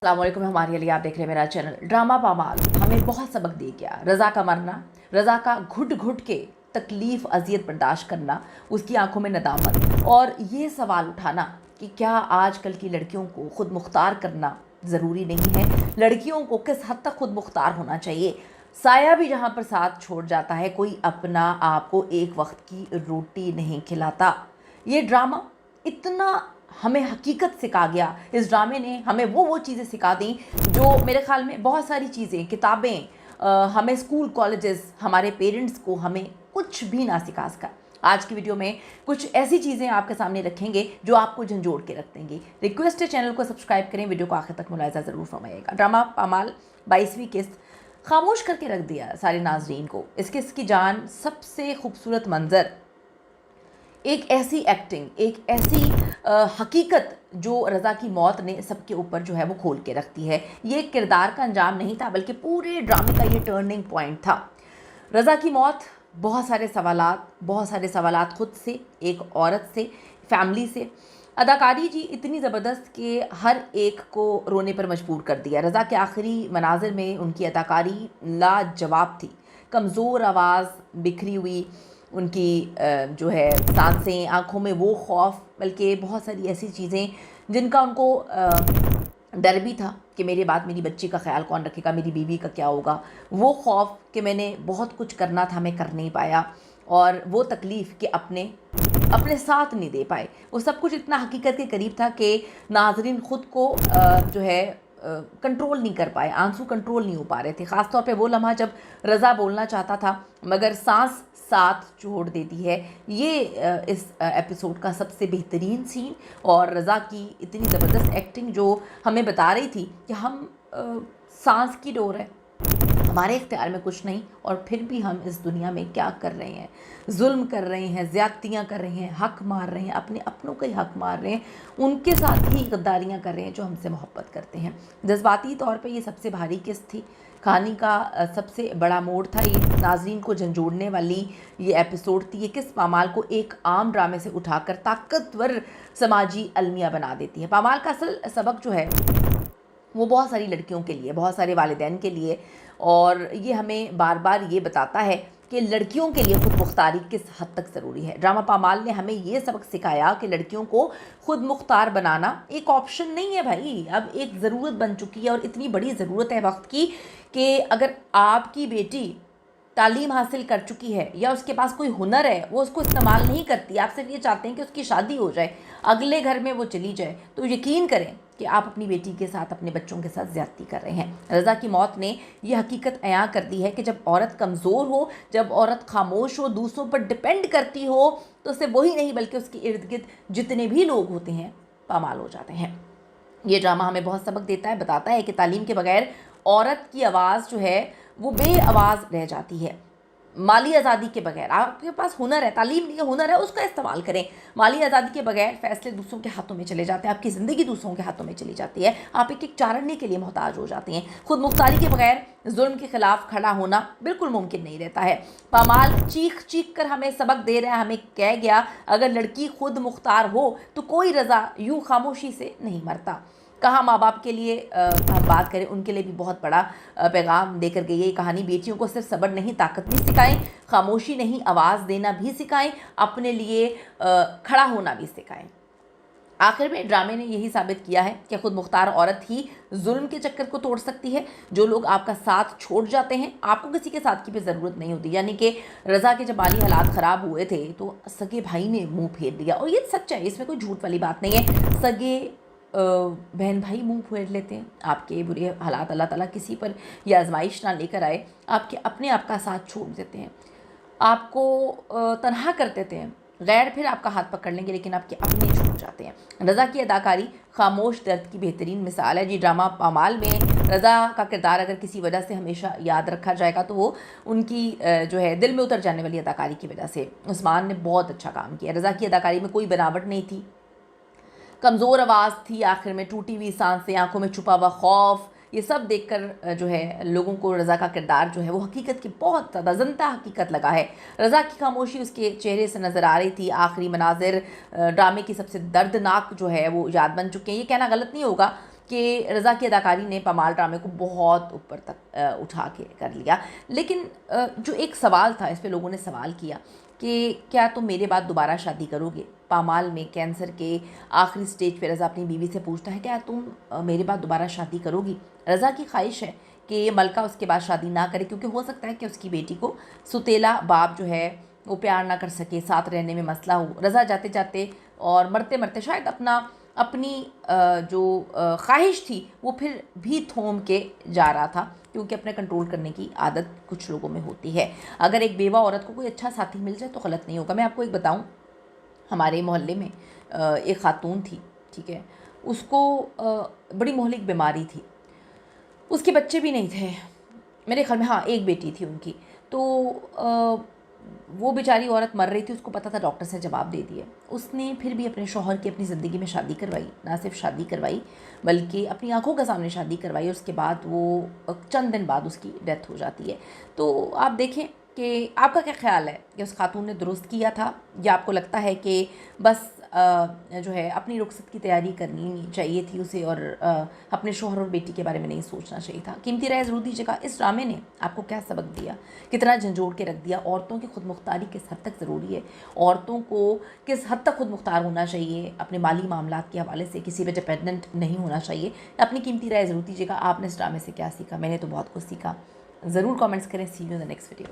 अस्सलामुअलैकुम, हमारे लिए आप देख रहे हैं मेरा चैनल। ड्रामा पामाल हमें बहुत सबक दे गया। रज़ा का मरना, रज़ा का घुट घुट के तकलीफ़ अजियत बर्दाश्त करना, उसकी आंखों में नदामत और ये सवाल उठाना कि क्या आजकल की लड़कियों को खुद मुख्तार करना ज़रूरी नहीं है। लड़कियों को किस हद तक खुद मुख्तार होना चाहिए। साया भी जहाँ पर साथ छोड़ जाता है, कोई अपना आपको एक वक्त की रोटी नहीं खिलाता। ये ड्रामा इतना हमें हकीकत सिखा गया। इस ड्रामे ने हमें वो चीज़ें सिखा दी जो मेरे ख्याल में बहुत सारी चीज़ें, किताबें, हमें स्कूल कॉलेजेस, हमारे पेरेंट्स को हमें कुछ भी ना सिखा सका। आज की वीडियो में कुछ ऐसी चीज़ें आपके सामने रखेंगे जो आपको झंझोड़ के रख देंगी। रिक्वेस्ट है चैनल को सब्सक्राइब करें, वीडियो को आखिर तक मुलाहिजा ज़रूर फरमाइएगा। ड्रामा पामाल 22वीं किस्त खामोश करके रख दिया सारे नाजरीन को। इस किस्त की जान सबसे खूबसूरत मंजर, एक ऐसी एक्टिंग, एक ऐसी हकीकत जो रज़ा की मौत ने सबके ऊपर जो है वो खोल के रखती है। ये किरदार का अंजाम नहीं था बल्कि पूरे ड्रामे का ये टर्निंग पॉइंट था। रज़ा की मौत, बहुत सारे सवालात खुद से, एक औरत से, फैमिली से। अदाकारी जी इतनी ज़बरदस्त कि हर एक को रोने पर मजबूर कर दिया। रज़ा के आखिरी मनाजिर में उनकी अदाकारी लाजवाब थी। कमज़ोर आवाज़, बिखरी हुई उनकी जो है सांसें, आँखों में वो खौफ, बल्कि बहुत सारी ऐसी चीज़ें जिनका उनको डर भी था कि मेरे बाद मेरी बच्ची का ख्याल कौन रखेगा, मेरी बीवी का क्या होगा। वो खौफ कि मैंने बहुत कुछ करना था, मैं कर नहीं पाया, और वो तकलीफ़ कि अपने साथ नहीं दे पाए। वो सब कुछ इतना हकीकत के करीब था कि नाज़रीन ख़ुद को जो है कंट्रोल नहीं कर पाए, आंसू कंट्रोल नहीं हो पा रहे थे। ख़ास तौर पे वो लम्हा जब रज़ा बोलना चाहता था मगर सांस साथ छोड़ देती है। ये इस एपिसोड का सबसे बेहतरीन सीन, और रज़ा की इतनी ज़बरदस्त एक्टिंग जो हमें बता रही थी कि हम सांस की डोर है, हमारे इख्तियार में कुछ नहीं, और फिर भी हम इस दुनिया में क्या कर रहे हैं, जुल्म कर रहे हैं, ज़्यादतियाँ कर रहे हैं, हक़ मार रहे हैं, अपने अपनों का ही हक़ मार रहे हैं, उनके साथ ही गद्दारियाँ कर रहे हैं जो हमसे मोहब्बत करते हैं। जज्बाती तौर पे ये सबसे भारी किस्त थी। कहानी का सबसे बड़ा मोड़ था ये। नाज़रीन को झंझोड़ने वाली ये एपिसोड थी। ये किस्त पामाल को एक आम ड्रामे से उठाकर ताकतवर समाजी अलमिया बना देती है। पामाल का असल सबक जो है वो बहुत सारी लड़कियों के लिए, बहुत सारे वालिदैन के लिए, और ये हमें बार बार ये बताता है कि लड़कियों के लिए खुद मुख्तारी किस हद तक ज़रूरी है। ड्रामा पामाल ने हमें ये सबक सिखाया कि लड़कियों को खुद मुख्तार बनाना एक ऑप्शन नहीं है भाई, अब एक ज़रूरत बन चुकी है, और इतनी बड़ी ज़रूरत है वक्त की कि अगर आपकी बेटी तालीम हासिल कर चुकी है या उसके पास कोई हुनर है, वो उसको इस्तेमाल नहीं करती, आप सिर्फ ये चाहते हैं कि उसकी शादी हो जाए, अगले घर में वो चली जाए, तो यकीन करें कि आप अपनी बेटी के साथ, अपने बच्चों के साथ ज़्यादती कर रहे हैं। रज़ा की मौत ने यह हकीकत अयां कर दी है कि जब औरत कमज़ोर हो, जब औरत खामोश हो, दूसरों पर डिपेंड करती हो, तो सिर्फ वही नहीं बल्कि उसके इर्द गिर्द जितने भी लोग होते हैं पामाल हो जाते हैं। ये ड्रामा हमें बहुत सबक देता है, बताता है कि तालीम के बगैर औरत की आवाज़ जो है वो बेआवाज़ रह जाती है। माली आज़ादी के बगैर, आपके पास हुनर है, तालीम नहीं है, हुनर है, उसका इस्तेमाल करें। माली आज़ादी के बगैर फ़ैसले दूसरों के हाथों में चले जाते हैं, आपकी ज़िंदगी दूसरों के हाथों में चली जाती है, आप एक एक चारणनी के लिए मोहताज हो जाते हैं। खुद मुख्तारी के बगैर जुल्म के ख़िलाफ़ खड़ा होना बिल्कुल मुमकिन नहीं रहता है। पामाल चीख चीख कर हमें सबक दे रहा है, हमें कह गया अगर लड़की खुद मुख्तार हो तो कोई रज़ा यूँ खामोशी से नहीं मरता। कहाँ माँ बाप के लिए हम बात करें, उनके लिए भी बहुत बड़ा पैगाम देकर गई ये कहानी। बेटियों को सिर्फ सब्र नहीं, ताकत भी सिखाएं, खामोशी नहीं, आवाज़ देना भी सिखाएं, अपने लिए खड़ा होना भी सिखाएं। आखिर में ड्रामे ने यही साबित किया है कि खुद मुख्तार औरत ही जुल्म के चक्कर को तोड़ सकती है। जो लोग आपका साथ छोड़ जाते हैं, आपको किसी के साथ की भी ज़रूरत नहीं होती। यानी कि रज़ा के जब माली हालात ख़राब हुए थे तो सगे भाई ने मुंह फेर लिया, और ये सच है, इसमें कोई झूठ वाली बात नहीं है। सगे बहन भाई मुंह फेर लेते हैं। आपके बुरे हालात अल्लाह ताला किसी पर यह आजमाइश ना लेकर आए, आपके अपने आप का साथ छोड़ देते हैं, आपको तनहा कर देते हैं। गैर फिर आपका हाथ पकड़ लेंगे लेकिन आपके अपने छूट जाते हैं। रज़ा की अदाकारी खामोश दर्द की बेहतरीन मिसाल है जी। ड्रामा पामाल में रज़ा का किरदार अगर किसी वजह से हमेशा याद रखा जाएगा तो वो उनकी जो है दिल में उतर जाने वाली अदाकारी की वजह से। उस्मान ने बहुत अच्छा काम किया। रज़ा की अदाकारी में कोई बनावट नहीं थी, कमज़ोर आवाज़ थी, आखिर में टूटी हुई सांसें, आंखों में छुपा हुआ खौफ, ये सब देखकर जो है लोगों को रज़ा का किरदार जो है वो हकीकत की बहुत ज़्यादा ज़िंदा हकीकत लगा है। रज़ा की खामोशी उसके चेहरे से नज़र आ रही थी। आखिरी मनाजिर ड्रामे की सबसे दर्दनाक जो है वो याद बन चुके हैं। ये कहना गलत नहीं होगा कि रज़ा की अदाकारी ने पामाल ड्रामे को बहुत ऊपर तक उठा के कर लिया। लेकिन जो एक सवाल था, इस पे लोगों ने सवाल किया कि क्या तुम मेरे बाद दोबारा शादी करोगे। पामाल में कैंसर के आखिरी स्टेज पे रज़ा अपनी बीवी से पूछता है, क्या तुम मेरे बाद दोबारा शादी करोगी। रज़ा की ख्वाहिश है कि मलका उसके बाद शादी ना करे, क्योंकि हो सकता है कि उसकी बेटी को सुतेला बाप जो है वो प्यार ना कर सके, साथ रहने में मसला हो। रज़ा जाते जाते और मरते मरते शायद अपनी जो ख्वाहिश थी वो फिर भी थोम के जा रहा था, क्योंकि अपने कंट्रोल करने की आदत कुछ लोगों में होती है। अगर एक बेवा औरत को कोई अच्छा साथी मिल जाए तो गलत नहीं होगा। मैं आपको एक बताऊं, हमारे मोहल्ले में एक खातून थी, ठीक है, उसको बड़ी मोहलिक बीमारी थी, उसके बच्चे भी नहीं थे मेरे ख्याल में, हाँ एक बेटी थी उनकी। तो वो बेचारी औरत मर रही थी, उसको पता था, डॉक्टर से जवाब दे दिए। उसने फिर भी अपने शौहर की अपनी ज़िंदगी में शादी करवाई, ना सिर्फ शादी करवाई बल्कि अपनी आंखों के सामने शादी करवाई, और उसके बाद वो चंद दिन बाद उसकी डेथ हो जाती है। तो आप देखें कि आपका क्या ख्याल है कि उस खातून ने दुरुस्त किया था, या आपको लगता है कि बस जो है अपनी रुखसत की तैयारी करनी चाहिए थी उसे, और अपने शौहर और बेटी के बारे में नहीं सोचना चाहिए था। कीमती राय ज़रूर दीजिएगा। इस ड्रामे ने आपको क्या सबक दिया, कितना झंझोड़ के रख दिया। औरतों की खुद मुख्तारी किस हद तक ज़रूरी है, औरतों को किस हद तक खुद मुख्तार होना चाहिए, अपने माली मामलात के हवाले से किसी पर डिपेंडेंट नहीं होना चाहिए। अपनी कीमती राय ज़रूर दीजिएगा। आपने इस ड्रामे से क्या सीखा। मैंने तो बहुत कुछ सीखा। ज़रूर कमेंट्स करें। See you in the next video.